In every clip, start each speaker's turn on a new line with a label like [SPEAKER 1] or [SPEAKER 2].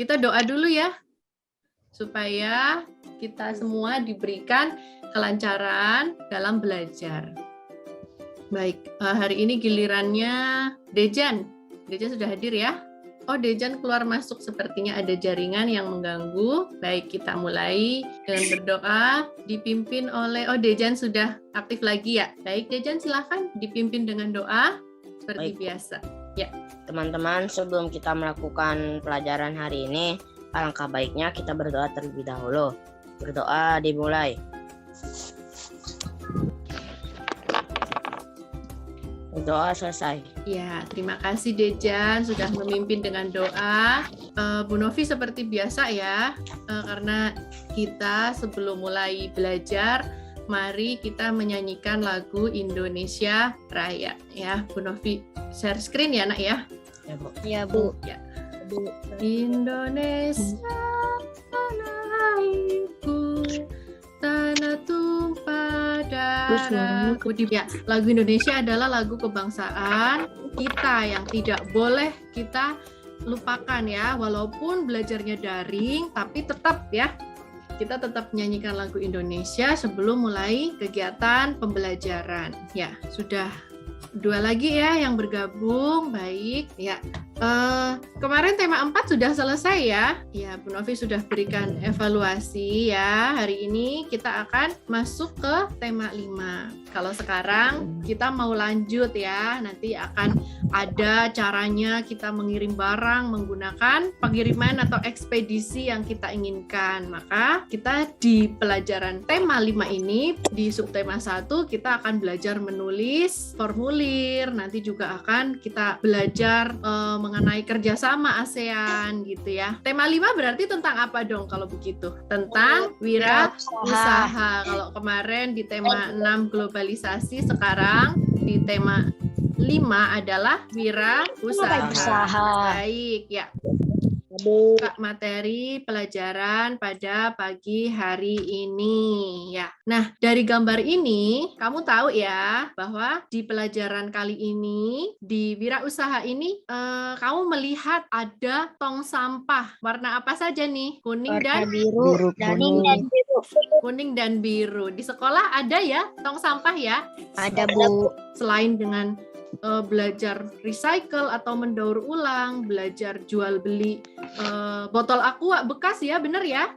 [SPEAKER 1] kita doa dulu ya, supaya kita semua diberikan kelancaran dalam belajar. Baik, hari ini gilirannya Dejan. Dejan sudah hadir ya? Oh, Dejan keluar masuk, sepertinya ada jaringan yang mengganggu. Baik, kita mulai dengan berdoa, dipimpin oleh, Dejan sudah aktif lagi ya. Baik, Dejan silahkan dipimpin dengan doa seperti biasa. Ya.
[SPEAKER 2] Teman-teman, sebelum kita melakukan pelajaran hari ini, alangkah baiknya kita berdoa terlebih dahulu. Berdoa dimulai. Doa selesai.
[SPEAKER 1] Ya, terima kasih Dejan sudah memimpin dengan doa. Bu Novi seperti biasa ya, karena kita sebelum mulai belajar, mari kita menyanyikan lagu Indonesia Raya ya. Bu Novi share screen ya, Nak ya.
[SPEAKER 2] Ya, Bu.
[SPEAKER 3] Ya, Bu.
[SPEAKER 1] Ya. Indonesia tanahku, tanah tumpah darahku. Ya, lagu Indonesia adalah lagu kebangsaan kita yang tidak boleh kita lupakan ya, walaupun belajarnya daring, tapi tetap ya, kita tetap menyanyikan lagu Indonesia sebelum mulai kegiatan pembelajaran. Ya, sudah 2 lagi ya yang bergabung. Baik ya. Kemarin tema 4 sudah selesai ya. Ya, Bu Novi sudah berikan evaluasi ya. Hari ini kita akan masuk ke tema 5. Kalau sekarang kita mau lanjut ya. Nanti akan ada caranya kita mengirim barang menggunakan pengiriman atau ekspedisi yang kita inginkan. Maka kita di pelajaran tema 5 ini, di subtema 1 kita akan belajar menulis formulir. Nanti juga akan kita belajar mengenai kerjasama ASEAN gitu ya. Tema 5 berarti tentang apa dong kalau begitu? Tentang wirausaha. Kalau kemarin di tema 6 globalisasi, sekarang di tema 5 adalah wirausaha. Baik ya. Materi pelajaran pada pagi hari ini ya. Nah, dari gambar ini kamu tahu ya bahwa di pelajaran kali ini di wirausaha ini kamu melihat ada tong sampah. Warna apa saja nih? Kuning dan
[SPEAKER 3] biru.
[SPEAKER 1] Kuning dan biru. Di sekolah ada ya tong sampah ya?
[SPEAKER 3] Ada, Bu.
[SPEAKER 1] Selain dengan belajar recycle atau mendaur ulang, belajar jual beli botol aqua bekas ya, benar ya?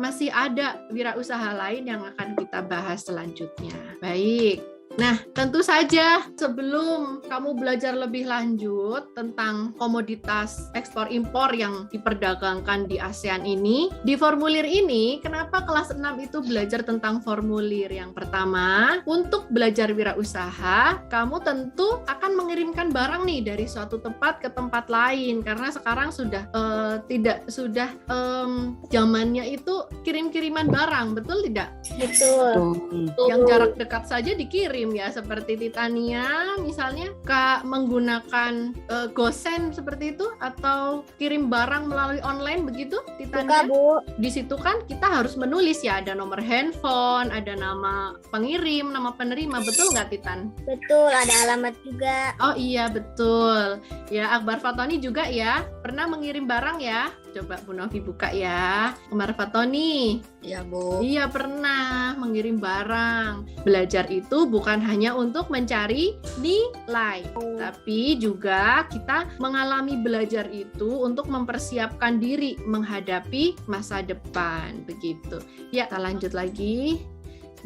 [SPEAKER 1] Masih ada wirausaha lain yang akan kita bahas selanjutnya. Baik. Nah, tentu saja sebelum kamu belajar lebih lanjut tentang komoditas ekspor impor yang diperdagangkan di ASEAN ini, di formulir ini, kenapa kelas 6 itu belajar tentang formulir? Yang pertama, untuk belajar wirausaha, kamu tentu akan mengirimkan barang nih dari suatu tempat ke tempat lain, karena sekarang sudah zamannya itu kirim-kiriman barang, betul tidak?
[SPEAKER 3] Betul.
[SPEAKER 1] Yang jarak dekat saja dikirim ya, seperti Titania misalnya, Kak menggunakan GoSend seperti itu, atau kirim barang melalui online begitu Titania?
[SPEAKER 3] Buka, Bu.
[SPEAKER 1] Di situ kan kita harus menulis ya, ada nomor handphone, ada nama pengirim, nama penerima, betul nggak Titan?
[SPEAKER 3] Betul, ada alamat juga.
[SPEAKER 1] Oh iya betul. Ya, Akbar Fatoni juga ya pernah mengirim barang ya. Coba Bu Novi buka ya. Akbar Fatoni.
[SPEAKER 3] Ya, Bu.
[SPEAKER 1] Iya pernah mengirim barang. Belajar itu bukan hanya untuk mencari nilai, tapi juga kita mengalami belajar itu untuk mempersiapkan diri menghadapi masa depan. Begitu. Ya, kita lanjut lagi.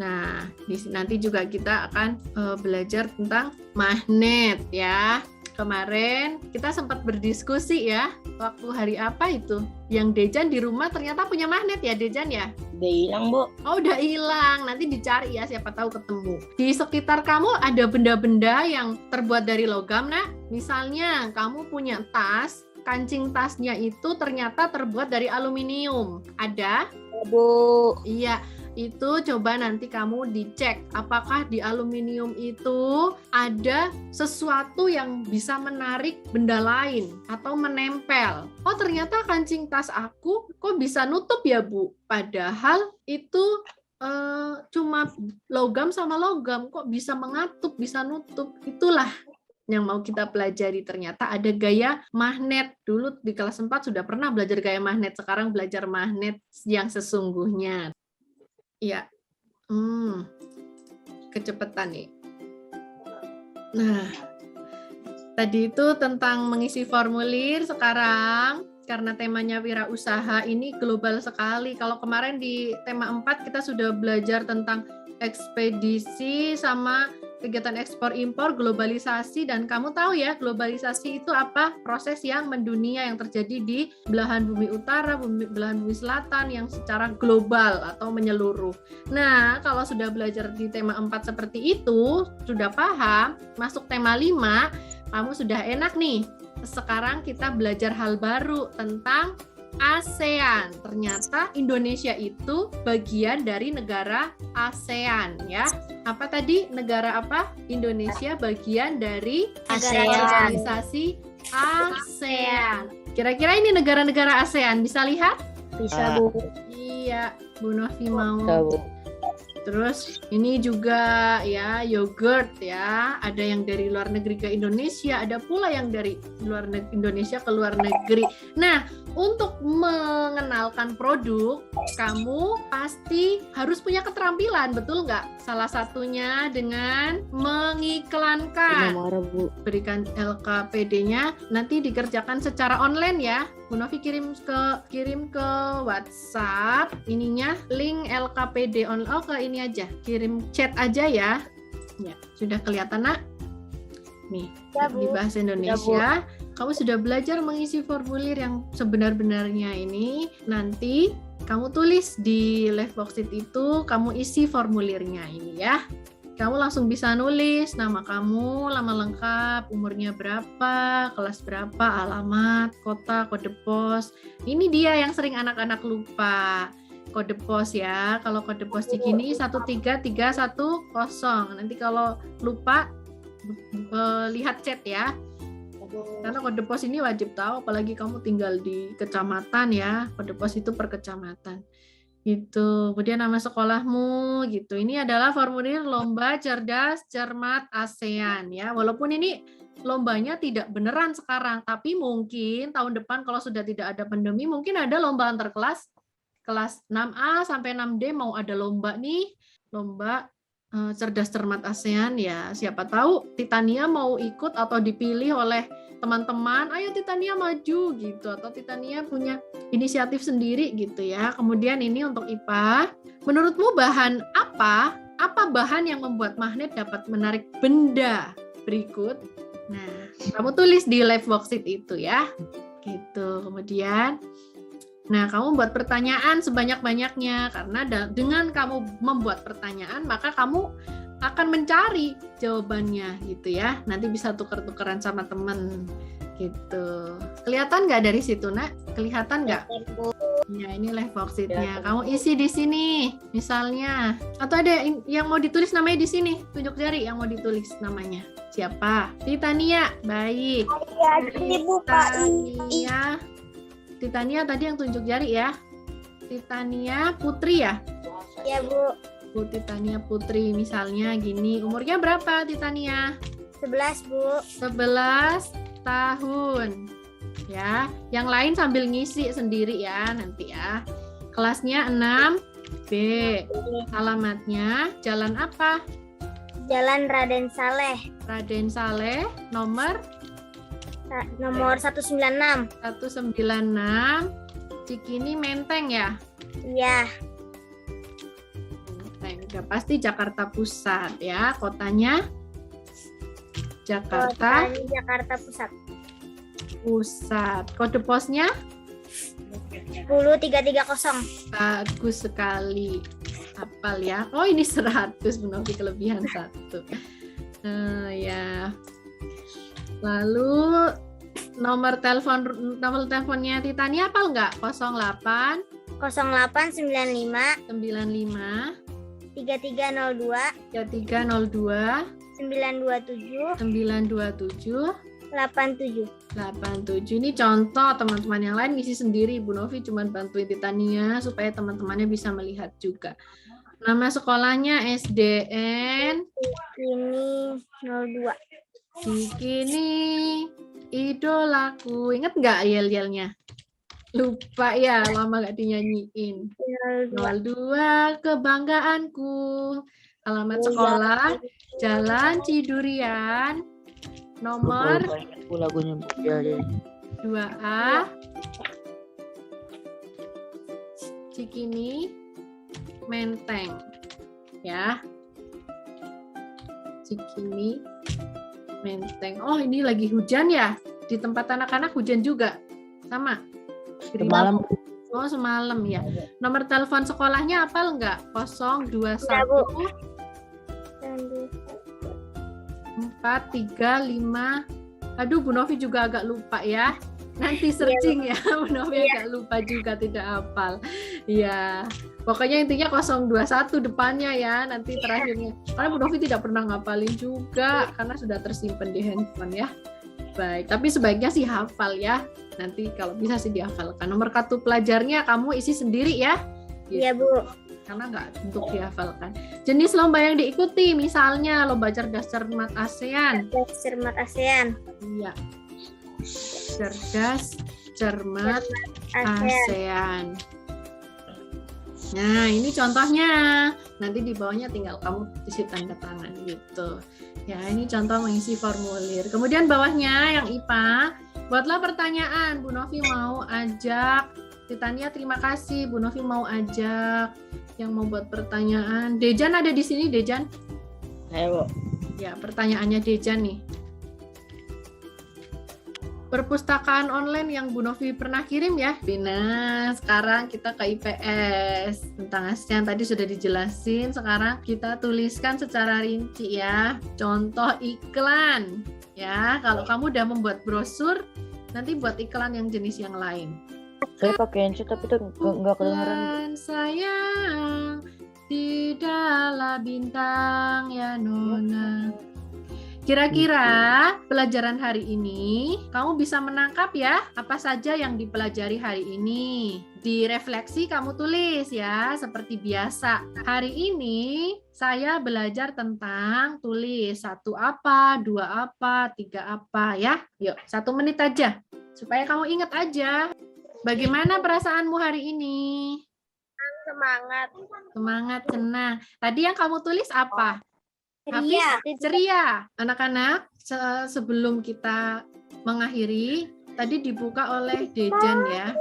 [SPEAKER 1] Nah, nanti juga kita akan belajar tentang magnet ya. Kemarin kita sempat berdiskusi ya, waktu hari apa itu? Yang Dejan di rumah ternyata punya magnet ya, Dejan ya?
[SPEAKER 2] Udah hilang, Bu.
[SPEAKER 1] Oh, udah hilang. Nanti dicari ya, siapa tahu ketemu. Di sekitar kamu ada benda-benda yang terbuat dari logam, Nak? Misalnya, kamu punya tas, kancing tasnya itu ternyata terbuat dari aluminium. Ada?
[SPEAKER 3] Bu.
[SPEAKER 1] Iya. Itu coba nanti kamu dicek apakah di aluminium itu ada sesuatu yang bisa menarik benda lain atau menempel. Oh, ternyata kancing tas aku kok bisa nutup ya, Bu? Padahal itu cuma logam sama logam, kok bisa mengatup, bisa nutup. Itulah yang mau kita pelajari. Ternyata ada gaya magnet. Dulu di kelas 4 sudah pernah belajar gaya magnet, sekarang belajar magnet yang sesungguhnya. Iya. Kecepatan nih. Nah, tadi itu tentang mengisi formulir. Sekarang karena temanya wirausaha ini global sekali. Kalau kemarin di tema 4 kita sudah belajar tentang ekspedisi sama kegiatan ekspor impor, globalisasi, dan kamu tahu ya globalisasi itu apa? Proses yang mendunia yang terjadi di belahan bumi utara, belahan bumi selatan yang secara global atau menyeluruh. Nah, kalau sudah belajar di tema 4 seperti itu, sudah paham, masuk tema 5, kamu sudah enak nih. Sekarang kita belajar hal baru tentang ASEAN. Ternyata Indonesia itu bagian dari negara ASEAN ya. Apa tadi? Negara apa? Indonesia bagian dari
[SPEAKER 3] ASEAN.
[SPEAKER 1] organisasi ASEAN. Kira-kira ini negara-negara ASEAN bisa lihat?
[SPEAKER 3] Bisa, Bu.
[SPEAKER 1] Iya, Bu Novi mau.
[SPEAKER 2] Bisa, Bu.
[SPEAKER 1] Terus ini juga ya yogurt ya, ada yang dari luar negeri ke Indonesia, ada pula yang dari Indonesia ke luar negeri. Nah, untuk mengenalkan produk, kamu pasti harus punya keterampilan, betul nggak? Salah satunya dengan mengiklankan. Berikan LKPD-nya, nanti dikerjakan secara online ya. Bu Novi kirim ke WhatsApp ininya link LKPD on ke ini aja, kirim chat aja ya. Ya, sudah kelihatan nak? Nih,
[SPEAKER 3] Ya,
[SPEAKER 1] di
[SPEAKER 3] Bu.
[SPEAKER 1] bahasa Indonesia. Kamu sudah belajar mengisi formulir yang sebenar-benarnya ini. Nanti kamu tulis di live worksheet itu, kamu isi formulirnya ini ya. Kamu langsung bisa nulis nama kamu, nama lengkap, umurnya berapa, kelas berapa, alamat, kota, kode pos. Ini dia yang sering anak-anak lupa. Kode pos ya. Kalau kode pos di gini 13310. Nanti kalau lupa lihat chat ya. Karena kode pos ini wajib tahu, apalagi kamu tinggal di kecamatan ya. Kode pos itu per kecamatan. Gitu. Kemudian nama sekolahmu gitu. Ini adalah formulir lomba cerdas cermat ASEAN ya. Walaupun ini lombanya tidak beneran sekarang, tapi mungkin tahun depan kalau sudah tidak ada pandemi, mungkin ada lomba antar kelas 6A sampai 6D mau ada lomba nih, lomba cerdas cermat ASEAN ya. Siapa tahu Titania mau ikut atau dipilih oleh teman-teman, ayo Titania maju gitu, atau Titania punya inisiatif sendiri gitu ya. Kemudian ini untuk IPA, menurutmu bahan apa bahan yang membuat magnet dapat menarik benda berikut? Nah, kamu tulis di live worksheet itu ya. Gitu. Kemudian nah, kamu buat pertanyaan sebanyak-banyaknya, karena dengan kamu membuat pertanyaan, maka kamu akan mencari jawabannya gitu ya. Nanti bisa tuker-tukeran sama temen gitu. Kelihatan nggak dari situ, Nak? Kelihatan nggak? Ya, ini live worksheet-nya. Kamu isi di sini, misalnya. Atau ada yang mau ditulis namanya di sini. Tunjuk jari yang mau ditulis namanya. Siapa? Titania. Baik. Titania. Titania tadi yang tunjuk jari ya. Titania Putri ya?
[SPEAKER 3] Ya, Bu.
[SPEAKER 1] Bu Titania Putri misalnya gini. Umurnya berapa Titania?
[SPEAKER 3] 11, Bu.
[SPEAKER 1] 11 tahun. Ya, yang lain sambil ngisi sendiri ya nanti ya. Kelasnya 6B. Alamatnya Jalan apa?
[SPEAKER 3] Jalan Raden Saleh.
[SPEAKER 1] Raden Saleh, nomor
[SPEAKER 3] 196.
[SPEAKER 1] 196. Cikini Menteng ya?
[SPEAKER 3] Iya.
[SPEAKER 1] Udah pasti Jakarta Pusat ya, kotanya Jakarta
[SPEAKER 3] Kota Jakarta Pusat.
[SPEAKER 1] Pusat. Kode posnya
[SPEAKER 3] 10330.
[SPEAKER 1] bagus sekali. Hafal ya. Oh, ini 100 menurut kelebihan 1. Ya. Lalu nomor teleponnya Titania hafal nggak? 08
[SPEAKER 3] 0895
[SPEAKER 1] 95
[SPEAKER 3] 3302
[SPEAKER 1] 3302
[SPEAKER 3] 927
[SPEAKER 1] 927
[SPEAKER 3] 87.
[SPEAKER 1] 87. Ini contoh, teman-teman yang lain ngisi sendiri. Bu Novi cuma bantuin Titania supaya teman-temannya bisa melihat juga. Nama sekolahnya SDN
[SPEAKER 3] Ini 02.
[SPEAKER 1] Cikini, idolaku. Ingat nggak yel-yelnya? Lupa ya, lama nggak dinyanyiin. 02 kebanggaanku. Alamat sekolah, Jalan Cidurian, nomor
[SPEAKER 2] lagunya ya,
[SPEAKER 1] 2A, Cikini, Menteng. Ya. Cikini, Menteng. Oh, ini lagi hujan ya? Di tempat anak-anak hujan juga? Sama?
[SPEAKER 2] Semalam.
[SPEAKER 1] Oh, semalam ya. Nomor telepon sekolahnya apal enggak? 021 435. Aduh, Bu Novi juga agak lupa ya. Nanti searching ya, Bu Novi agak lupa juga, tidak hafal. Ya, pokoknya intinya 021 depannya ya, nanti terakhirnya. Karena Bu Novi tidak pernah ngapalin juga, karena sudah tersimpan di handphone ya. Baik, tapi sebaiknya sih hafal ya. Nanti kalau bisa sih dihafalkan. Nomor kartu pelajarnya kamu isi sendiri ya.
[SPEAKER 3] Iya, Bu.
[SPEAKER 1] Karena nggak untuk dihafalkan. Jenis lomba yang diikuti, misalnya lomba cerdas cermat ASEAN.
[SPEAKER 3] Cermat ASEAN.
[SPEAKER 1] Iya. Cerdas cermat ASEAN. Nah, ini contohnya. Nanti di bawahnya tinggal kamu isi tanda tangan gitu. Ya, ini contoh mengisi formulir. Kemudian bawahnya yang IPA, buatlah pertanyaan. Bu Novi mau ajak Titania, terima kasih. Bu Novi mau ajak yang mau buat pertanyaan. Dejan ada di sini, Dejan?
[SPEAKER 2] Ayo, Bu.
[SPEAKER 1] Ya, pertanyaannya Dejan nih. Perpustakaan online yang Bu Novi pernah kirim ya. Nah, sekarang kita ke IPS. Tentang ASEAN tadi sudah dijelasin, sekarang kita tuliskan secara rinci ya. Contoh iklan. Ya, kalau kamu udah membuat brosur, nanti buat iklan yang jenis yang lain.
[SPEAKER 2] Saya pakai handset tapi itu nggak kedengaran.
[SPEAKER 1] Bukan sayang, tidaklah bintang ya Nona. Kira-kira pelajaran hari ini kamu bisa menangkap ya apa saja yang dipelajari hari ini. Direfleksi kamu tulis ya seperti biasa. Hari ini saya belajar tentang tulis 1 apa, 2 apa, 3 apa ya. Yuk 1 menit aja supaya kamu ingat aja. Bagaimana perasaanmu hari ini?
[SPEAKER 3] Semangat.
[SPEAKER 1] Semangat, senang. Tadi yang kamu tulis apa?
[SPEAKER 3] Ceria.
[SPEAKER 1] Ceria. Anak-anak, sebelum kita mengakhiri, tadi dibuka oleh Dejan ya.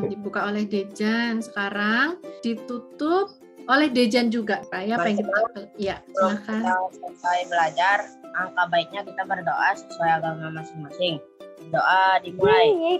[SPEAKER 1] Dibuka oleh Dejan. Sekarang ditutup oleh Dejan juga. Pak, ya, pengen kita, ya, silakan.
[SPEAKER 2] Kita selesai belajar, angka baiknya kita berdoa sesuai agama masing-masing. Doa dimulai.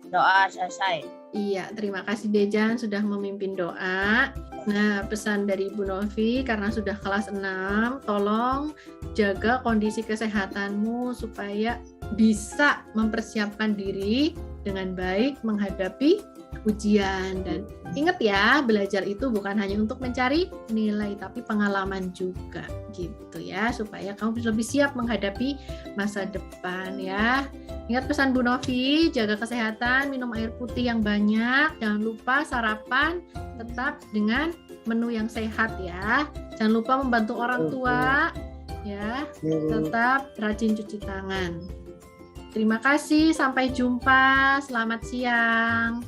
[SPEAKER 2] Doa selesai.
[SPEAKER 1] Iya, terima kasih Dejan sudah memimpin doa. Nah, pesan dari Bu Novi karena sudah kelas 6, tolong jaga kondisi kesehatanmu supaya bisa mempersiapkan diri dengan baik menghadapi ujian. Dan ingat ya, belajar itu bukan hanya untuk mencari nilai tapi pengalaman juga gitu ya, supaya kamu bisa lebih siap menghadapi masa depan ya. Ingat pesan Bu Novi, jaga kesehatan, minum air putih yang banyak, jangan lupa sarapan tetap dengan menu yang sehat ya. Jangan lupa membantu orang tua ya, tetap rajin cuci tangan. Terima kasih, sampai jumpa, selamat siang.